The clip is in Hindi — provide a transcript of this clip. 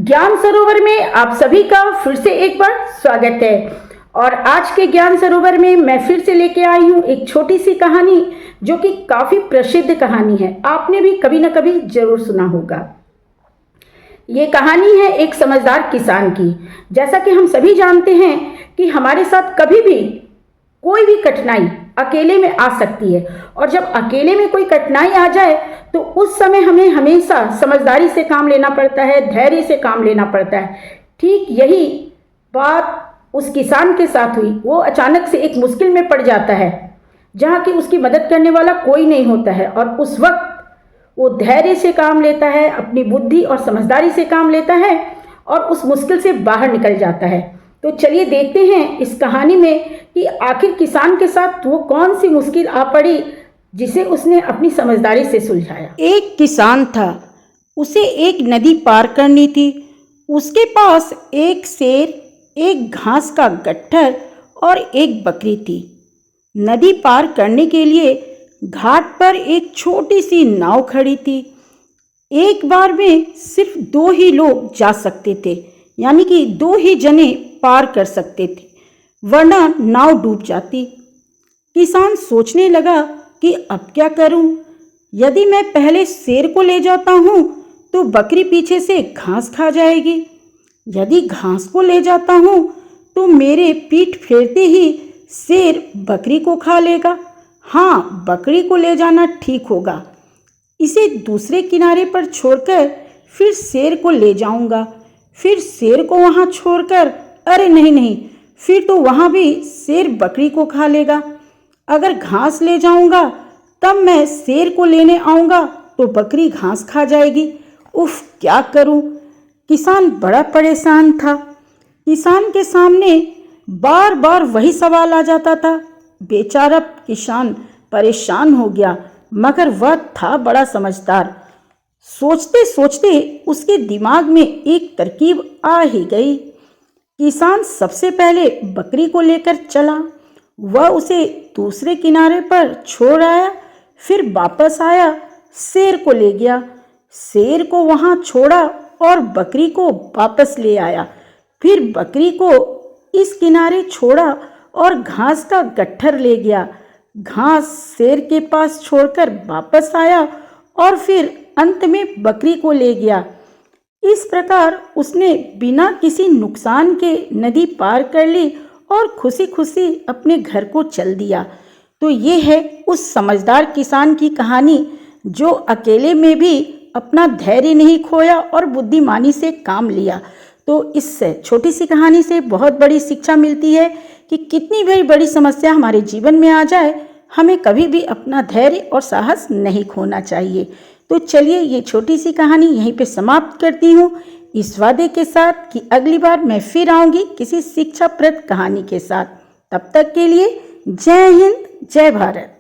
ज्ञान सरोवर में आप सभी का फिर से एक बार स्वागत है। और आज के ज्ञान सरोवर में मैं फिर से लेके आई हूँ एक छोटी सी कहानी जो कि काफी प्रसिद्ध कहानी है। आपने भी कभी ना कभी जरूर सुना होगा। ये कहानी है एक समझदार किसान की। जैसा कि हम सभी जानते हैं कि हमारे साथ कभी भी कोई भी कठिनाई अकेले में आ सकती है, और जब अकेले में कोई कठिनाई आ जाए तो उस समय हमें हमेशा समझदारी से काम लेना पड़ता है, धैर्य से काम लेना पड़ता है। ठीक यही बात उस किसान के साथ हुई। वो अचानक से एक मुश्किल में पड़ जाता है जहाँ की उसकी मदद करने वाला कोई नहीं होता है, और उस वक्त वो धैर्य से काम लेता है, अपनी बुद्धि और समझदारी से काम लेता है और उस मुश्किल से बाहर निकल जाता है। तो चलिए देखते हैं इस कहानी में कि आखिर किसान के साथ वो कौन सी मुश्किल आ पड़ी जिसे उसने अपनी समझदारी से सुलझाया। एक किसान था, उसे एक नदी पार करनी थी। उसके पास एक शेर, एक घास का गट्ठर और एक बकरी थी। नदी पार करने के लिए घाट पर एक छोटी सी नाव खड़ी थी। एक बार में सिर्फ 2 ही लोग जा सकते थे, यानी कि 2 ही जने पार कर सकते थे, वरना नाव डूब जाती। किसान सोचने लगा कि अब क्या करूं? यदि मैं पहले शेर को ले जाता हूं तो बकरी पीछे से घास खा जाएगी। यदि घास को ले जाता हूं तो मेरे पीठ फेरते ही शेर बकरी को खा लेगा। हाँ, बकरी को ले जाना ठीक होगा। इसे दूसरे किनारे पर छोड़कर फिर शेर को ले जाऊंगा। फिर शेर को वहां छोड़कर, अरे नहीं, फिर तो वहां भी शेर बकरी को खा लेगा। अगर घास ले जाऊंगा तब मैं शेर को लेने आऊंगा तो बकरी घास खा जाएगी। उफ, क्या करूं? किसान बड़ा परेशान था। किसान के सामने बार बार वही सवाल आ जाता था। बेचारा किसान परेशान हो गया, मगर वह था बड़ा समझदार। सोचते सोचते उसके दिमाग में एक तरकीब आ ही गई। किसान सबसे पहले बकरी को लेकर चला। वह उसे दूसरे किनारे पर छोड़ आया, फिर वापस आया, शेर को ले गया। शेर को वहां छोड़ा और बकरी को वापस ले आया। फिर बकरी को इस किनारे छोड़ा और घास का गट्ठर ले गया। घास शेर के पास छोड़कर वापस आया और फिर अंत में बकरी को ले गया। इस प्रकार उसने बिना किसी नुकसान के नदी पार कर ली और खुशी खुशी अपने घर को चल दिया। तो ये है उस समझदार किसान की कहानी जो अकेले में भी अपना धैर्य नहीं खोया और बुद्धिमानी से काम लिया। तो इस छोटी सी कहानी से बहुत बड़ी शिक्षा मिलती है कि कितनी भी बड़ी समस्या हमारे जीवन में आ जाए, हमें कभी भी अपना धैर्य और साहस नहीं खोना चाहिए। तो चलिए ये छोटी सी कहानी यहीं पे समाप्त करती हूँ, इस वादे के साथ कि अगली बार मैं फिर आऊँगी किसी शिक्षाप्रद कहानी के साथ। तब तक के लिए जय हिंद, जय भारत।